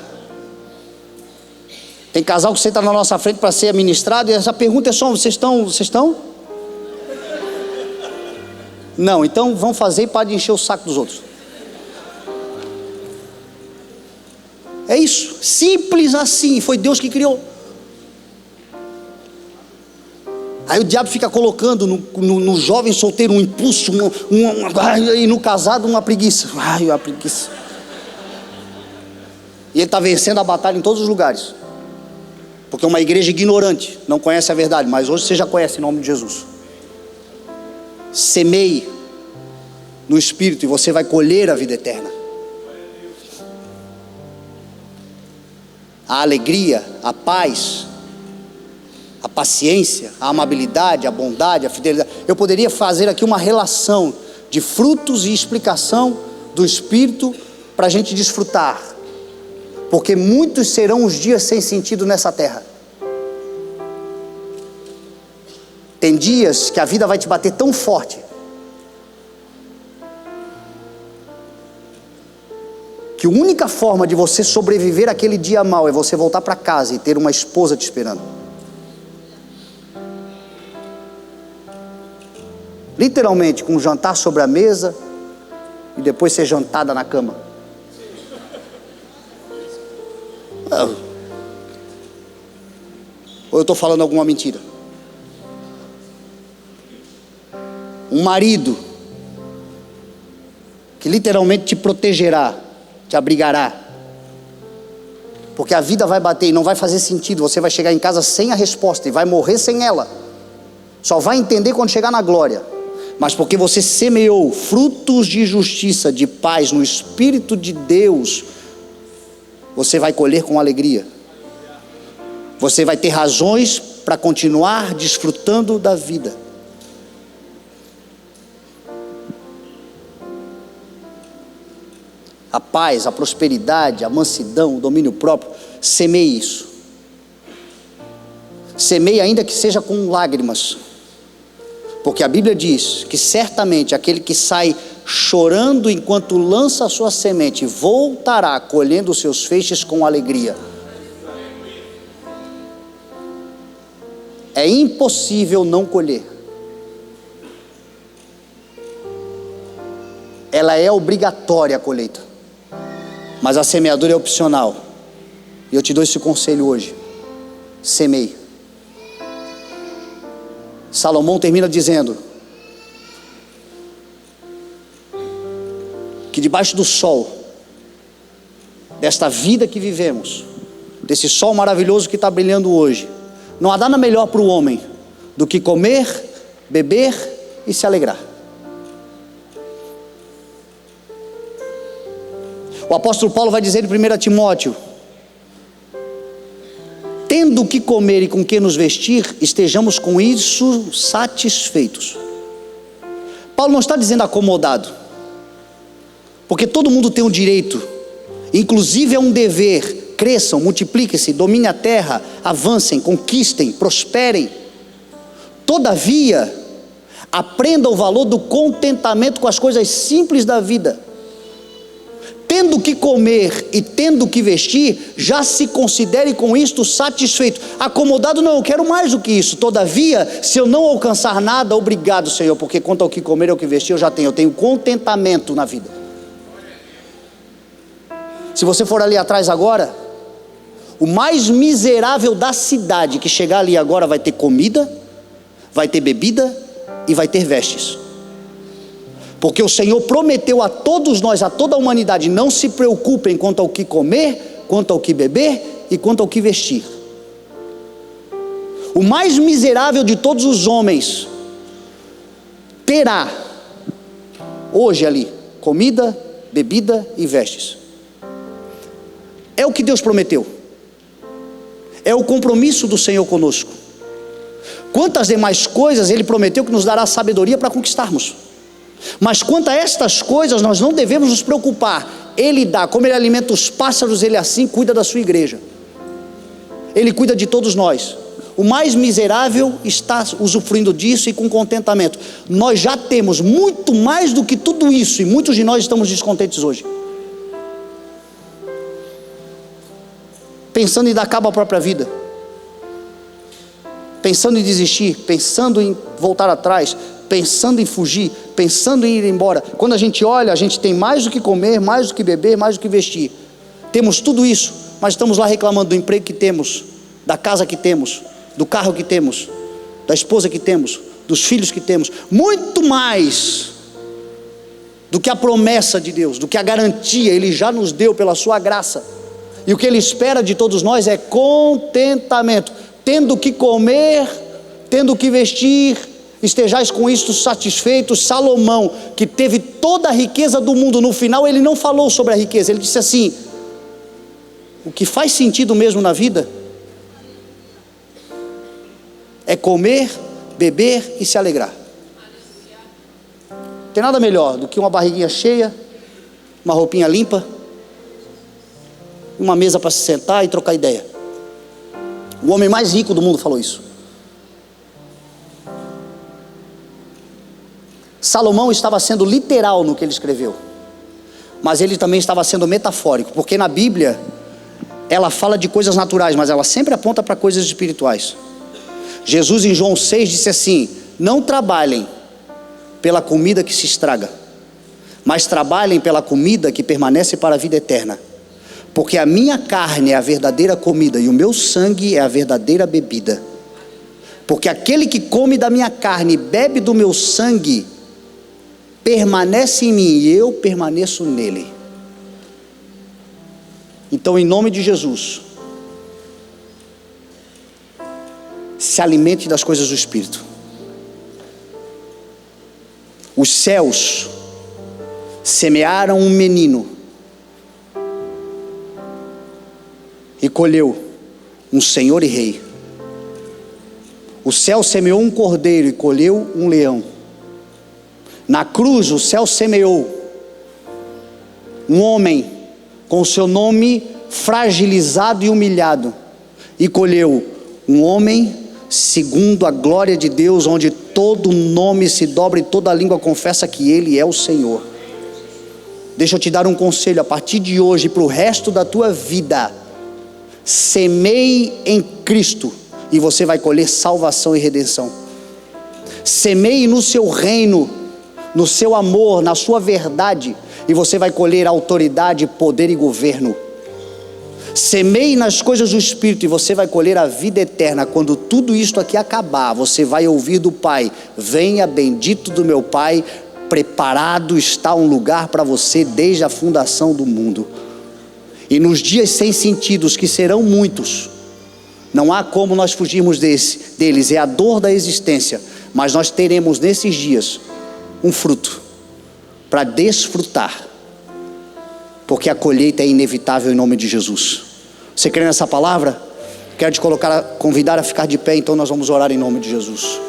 Tem casal que senta na nossa frente para ser ministrado, e essa pergunta é só: vocês estão? Não, então vão fazer e para de encher o saco dos outros. É isso, simples assim, foi Deus que criou. Aí o diabo fica colocando no jovem solteiro um impulso, e no casado uma preguiça. Ai, a preguiça. E ele está vencendo a batalha em todos os lugares, porque é uma igreja ignorante, não conhece a verdade. Mas hoje você já conhece, em nome de Jesus. Semeie no Espírito e você vai colher a vida eterna. A alegria, a paz, a paciência, a amabilidade, a bondade, a fidelidade. Eu poderia fazer aqui uma relação de frutos e explicação do Espírito para a gente desfrutar, porque muitos serão os dias sem sentido nessa terra. Tem dias que a vida vai te bater tão forte que a única forma de você sobreviver àquele dia mau é você voltar para casa e ter uma esposa te esperando. Literalmente, com um jantar sobre a mesa e depois ser jantada na cama. Ou eu estou falando alguma mentira? Um marido que literalmente te protegerá, te abrigará, porque a vida vai bater e não vai fazer sentido. Você vai chegar em casa sem a resposta e vai morrer sem ela. Só vai entender quando chegar na glória. Mas porque você semeou frutos de justiça, de paz no Espírito de Deus, você vai colher com alegria. Você vai ter razões para continuar desfrutando da vida. A paz, a prosperidade, a mansidão, o domínio próprio, semeie isso. Semeie ainda que seja com lágrimas. Porque a Bíblia diz que certamente aquele que sai chorando enquanto lança a sua semente, voltará colhendo os seus feixes com alegria. É impossível não colher. Ela é obrigatória, a colheita, mas a semeadura é opcional. E eu te dou esse conselho hoje: semeie. Salomão termina dizendo que debaixo do sol, desta vida que vivemos, desse sol maravilhoso que está brilhando hoje, não há nada melhor para o homem do que comer, beber e se alegrar. O apóstolo Paulo vai dizer em 1 Timóteo, tendo o que comer e com o que nos vestir, estejamos com isso satisfeitos. Paulo não está dizendo acomodado, porque todo mundo tem um direito, inclusive é um dever: cresçam, multipliquem-se, dominem a terra, avancem, conquistem, prosperem. Todavia, aprenda o valor do contentamento com as coisas simples da vida. Tendo o que comer e tendo o que vestir, já se considere com isto satisfeito. Acomodado não, eu quero mais do que isso. Todavia, se eu não alcançar nada, obrigado, Senhor, porque quanto ao que comer e ao que vestir eu já tenho. Eu tenho contentamento na vida. Se você for ali atrás agora, o mais miserável da cidade que chegar ali agora vai ter comida, vai ter bebida e vai ter vestes. Porque o Senhor prometeu a todos nós, a toda a humanidade: não se preocupem quanto ao que comer, quanto ao que beber e quanto ao que vestir. O mais miserável de todos os homens terá hoje ali comida, bebida e vestes. É o que Deus prometeu. É o compromisso do Senhor conosco. Quantas demais coisas Ele prometeu que nos dará sabedoria para conquistarmos. Mas quanto a estas coisas nós não devemos nos preocupar. Ele dá, como Ele alimenta os pássaros, Ele assim cuida da sua igreja. Ele cuida de todos nós. O mais miserável está usufruindo disso e com contentamento. Nós já temos muito mais do que tudo isso, e muitos de nós estamos descontentes hoje, pensando em dar cabo à própria vida, pensando em desistir, pensando em voltar atrás, pensando em fugir, pensando em ir embora. Quando a gente olha, a gente tem mais do que comer, mais do que beber, mais do que vestir. Temos tudo isso, mas estamos lá reclamando do emprego que temos, da casa que temos, do carro que temos, da esposa que temos, dos filhos que temos. Muito mais do que a promessa de Deus, do que a garantia Ele já nos deu pela sua graça. E o que Ele espera de todos nós é contentamento. Tendo o que comer, tendo o que vestir, estejais com isto satisfeitos. Salomão, que teve toda a riqueza do mundo, no final ele não falou sobre a riqueza. Ele disse assim: o que faz sentido mesmo na vida é comer, beber e se alegrar. Não tem nada melhor do que uma barriguinha cheia, uma roupinha limpa, uma mesa para se sentar e trocar ideia. O homem mais rico do mundo falou isso. Salomão estava sendo literal no que ele escreveu, mas ele também estava sendo metafórico, porque na Bíblia ela fala de coisas naturais, mas ela sempre aponta para coisas espirituais. Jesus em João 6 disse assim: não trabalhem pela comida que se estraga, mas trabalhem pela comida que permanece para a vida eterna. Porque a minha carne é a verdadeira comida e o meu sangue é a verdadeira bebida. Porque aquele que come da minha carne e bebe do meu sangue permanece em mim e eu permaneço nele. Então, em nome de Jesus, se alimente das coisas do Espírito. Os céus semearam um menino e colheu um Senhor e Rei. O céu semeou um cordeiro e colheu um leão. Na cruz o céu semeou um homem com o seu nome fragilizado e humilhado, e colheu um homem segundo a glória de Deus, onde todo nome se dobra e toda língua confessa que Ele é o Senhor. Deixa eu te dar um conselho: a partir de hoje, para o resto da tua vida, semeie em Cristo e você vai colher salvação e redenção. Semeie no seu reino, no seu amor, na sua verdade, e você vai colher autoridade, poder e governo. Semeie nas coisas do Espírito e você vai colher a vida eterna. Quando tudo isto aqui acabar, você vai ouvir do Pai: venha bendito do meu Pai, preparado está um lugar para você desde a fundação do mundo. E nos dias sem sentidos, que serão muitos, não há como nós fugirmos deles, é a dor da existência, mas nós teremos nesses dias um fruto para desfrutar, porque a colheita é inevitável em nome de Jesus. Você crê nessa palavra? Quero te convidar a ficar de pé, então nós vamos orar em nome de Jesus.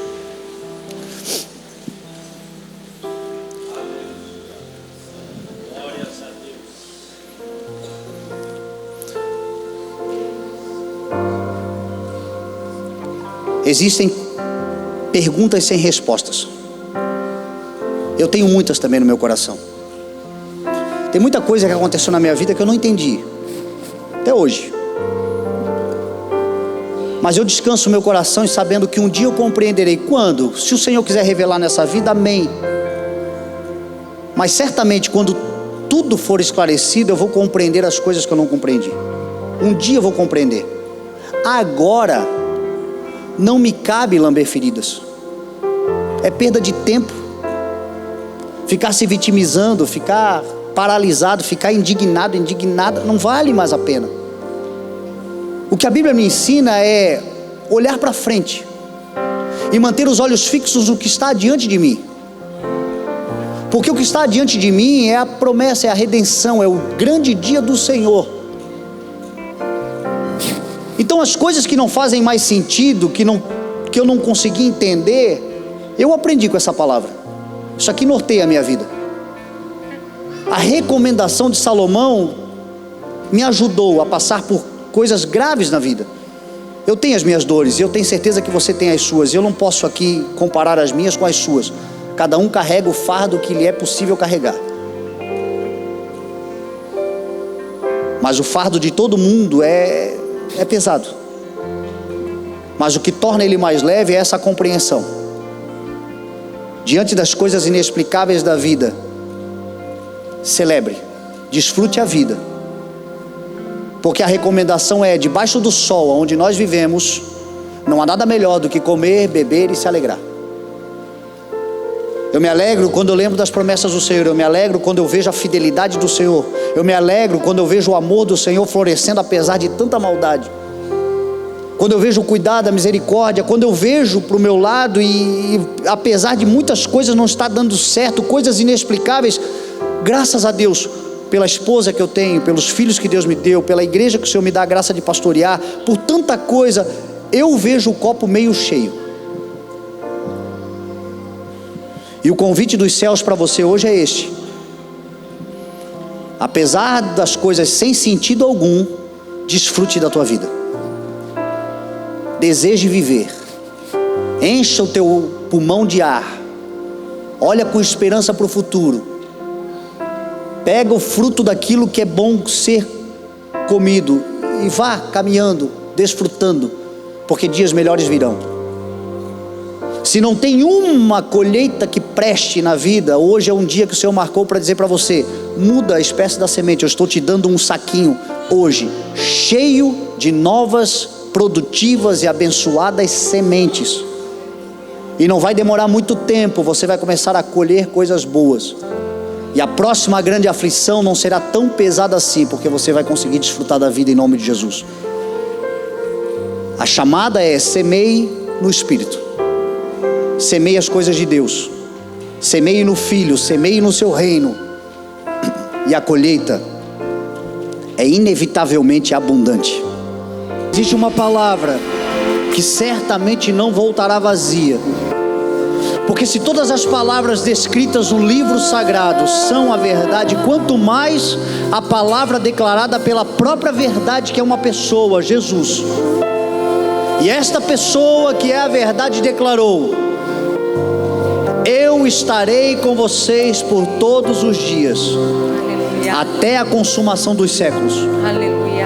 Existem perguntas sem respostas. Eu tenho muitas também no meu coração. Tem muita coisa que aconteceu na minha vida que eu não entendi, até hoje. Mas eu descanso o meu coração e sabendo que um dia eu compreenderei. Quando? Se o Senhor quiser revelar nessa vida, amém. Mas certamente quando tudo for esclarecido, eu vou compreender as coisas que eu não compreendi. Um dia eu vou compreender. Agora não me cabe lamber feridas. É perda de tempo. Ficar se vitimizando, ficar paralisado, ficar indignado, indignada, não vale mais a pena. O que a Bíblia me ensina é olhar para frente e manter os olhos fixos no que está diante de mim. Porque o que está diante de mim é a promessa, é a redenção, é o grande dia do Senhor. Então as coisas que não fazem mais sentido, que eu não consegui entender, eu aprendi com essa palavra. Isso aqui norteia a minha vida. A recomendação de Salomão me ajudou a passar por coisas graves na vida. Eu tenho as minhas dores, e eu tenho certeza que você tem as suas, e eu não posso aqui comparar as minhas com as suas. Cada um carrega o fardo que lhe é possível carregar. Mas o fardo de todo mundo é pesado. Mas o que torna ele mais leve é essa compreensão. Diante das coisas inexplicáveis da vida, celebre, desfrute a vida. Porque a recomendação é: debaixo do sol onde nós vivemos, não há nada melhor do que comer, beber e se alegrar. Eu me alegro quando eu lembro das promessas do Senhor. Eu me alegro quando eu vejo a fidelidade do Senhor. Eu me alegro quando eu vejo o amor do Senhor florescendo apesar de tanta maldade. Quando eu vejo o cuidado, a misericórdia. Quando eu vejo para o meu lado e apesar de muitas coisas não estar dando certo, coisas inexplicáveis, graças a Deus pela esposa que eu tenho, pelos filhos que Deus me deu, pela igreja que o Senhor me dá a graça de pastorear, por tanta coisa, eu vejo o copo meio cheio. E o convite dos céus para você hoje é este: apesar das coisas sem sentido algum, desfrute da tua vida, deseje viver, encha o teu pulmão de ar, olha com esperança para o futuro, pega o fruto daquilo que é bom ser comido e vá caminhando, desfrutando, porque dias melhores virão. Se não tem uma colheita que preste na vida, hoje é um dia que o Senhor marcou para dizer para você: muda a espécie da semente. Eu estou te dando um saquinho hoje, cheio de novas, produtivas e abençoadas sementes. E não vai demorar muito tempo, você vai começar a colher coisas boas. E a próxima grande aflição não será tão pesada assim, porque você vai conseguir desfrutar da vida em nome de Jesus. A chamada é: semeie no Espírito, semeie as coisas de Deus, semeie no Filho, semeie no seu reino, e a colheita é inevitavelmente abundante. Existe uma palavra que certamente não voltará vazia, porque se todas as palavras descritas no livro sagrado são a verdade, quanto mais a palavra declarada pela própria verdade, que é uma pessoa, Jesus. E esta pessoa que é a verdade declarou: eu estarei com vocês por todos os dias, aleluia, até a consumação dos séculos. Aleluia.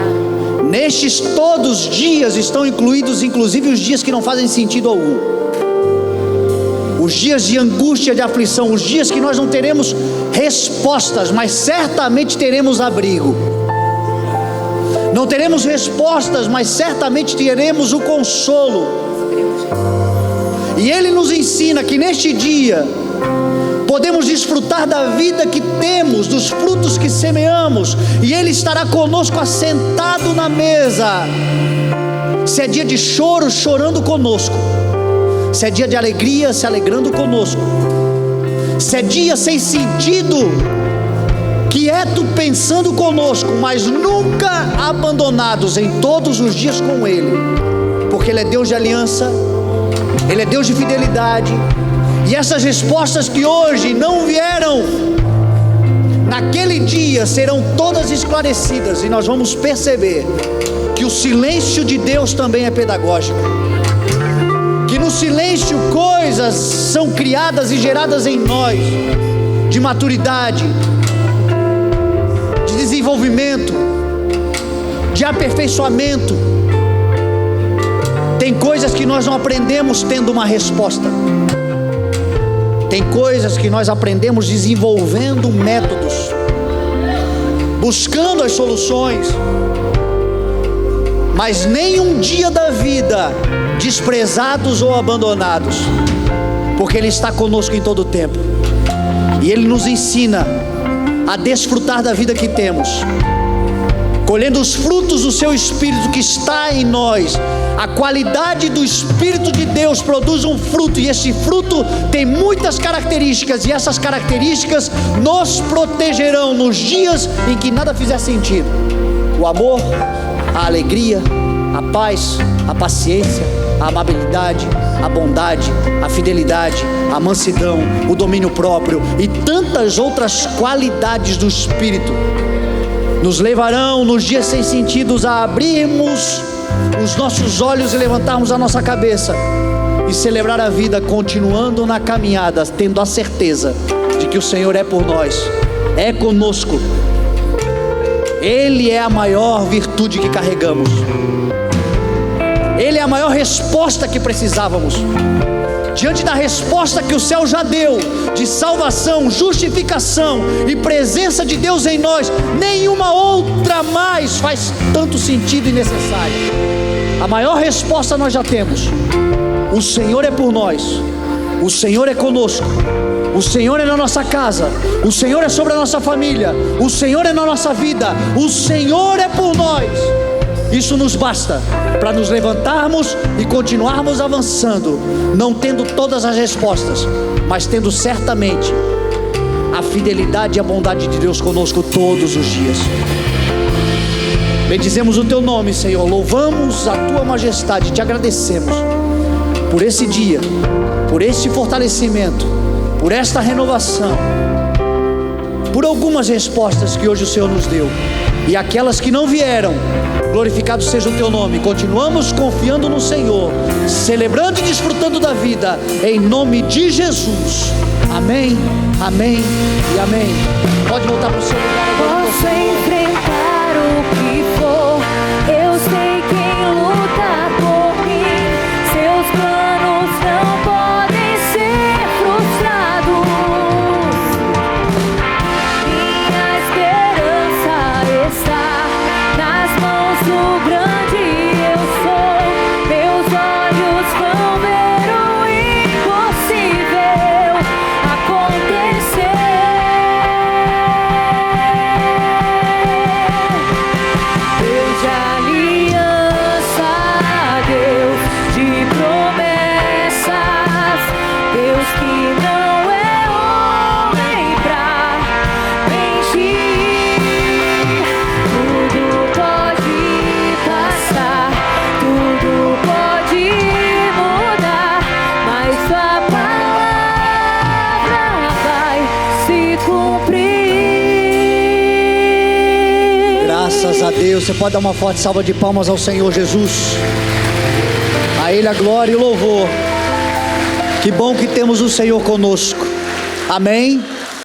Nestes todos os dias estão incluídos inclusive os dias que não fazem sentido algum, os dias de angústia, de aflição, os dias que nós não teremos respostas, mas certamente teremos abrigo. Não teremos respostas, mas certamente teremos o consolo. E Ele nos ensina que neste dia podemos desfrutar da vida que temos, dos frutos que semeamos, e Ele estará conosco assentado na mesa. Se é dia de choro, chorando conosco. Se é dia de alegria, se alegrando conosco. Se é dia sem sentido, quieto pensando conosco, mas nunca abandonados em todos os dias com Ele, porque Ele é Deus de aliança, Ele é Deus de fidelidade. E essas respostas que hoje não vieram, naquele dia serão todas esclarecidas, e nós vamos perceber que o silêncio de Deus também é pedagógico, que no silêncio coisas são criadas e geradas em nós, de maturidade, de desenvolvimento, de aperfeiçoamento. Tem coisas que nós não aprendemos tendo uma resposta, tem coisas que nós aprendemos desenvolvendo métodos, buscando as soluções. Mas nenhum dia da vida desprezados ou abandonados, porque Ele está conosco em todo o tempo, e Ele nos ensina a desfrutar da vida que temos, colhendo os frutos do Seu Espírito que está em nós. A qualidade do Espírito de Deus produz um fruto, e esse fruto tem muitas características, e essas características nos protegerão nos dias em que nada fizer sentido: o amor, a alegria, a paz, a paciência, a amabilidade, a bondade, a fidelidade, a mansidão, o domínio próprio e tantas outras qualidades do Espírito nos levarão nos dias sem sentidos a abrirmos os nossos olhos e levantarmos a nossa cabeça e celebrar a vida, continuando na caminhada, tendo a certeza de que o Senhor é por nós, é conosco. Ele é a maior virtude que carregamos, Ele é a maior resposta que precisávamos. Diante da resposta que o céu já deu, de salvação, justificação e presença de Deus em nós, nenhuma outra mais faz tanto sentido e necessário. A maior resposta nós já temos: o Senhor é por nós, o Senhor é conosco, o Senhor é na nossa casa, o Senhor é sobre a nossa família, o Senhor é na nossa vida, o Senhor é por nós. Isso nos basta para nos levantarmos e continuarmos avançando, não tendo todas as respostas, mas tendo certamente a fidelidade e a bondade de Deus conosco todos os dias. Bendizemos o Teu nome, Senhor, louvamos a Tua majestade, te agradecemos por esse dia, por este fortalecimento, por esta renovação, por algumas respostas que hoje o Senhor nos deu, e aquelas que não vieram, glorificado seja o Teu nome. Continuamos confiando no Senhor, celebrando e desfrutando da vida, em nome de Jesus. Amém, amém e amém. Pode voltar para o seu lugar. Posso enfrentar o que for, eu sei quem luta por mim. Seus planos não podem ser frustrados. Minha esperança está nas mãos do grande eu sou. Meus olhos vão ver o impossível acontecer. Deus de aliança, Deus de promessas, Deus que não é homem pra mentir. Tudo pode passar, tudo pode mudar, mas Sua palavra vai se cumprir. Graças a Deus. Você pode dar uma forte salva de palmas ao Senhor Jesus. A Ele a glória e o louvor. Que bom que temos o Senhor conosco. Amém.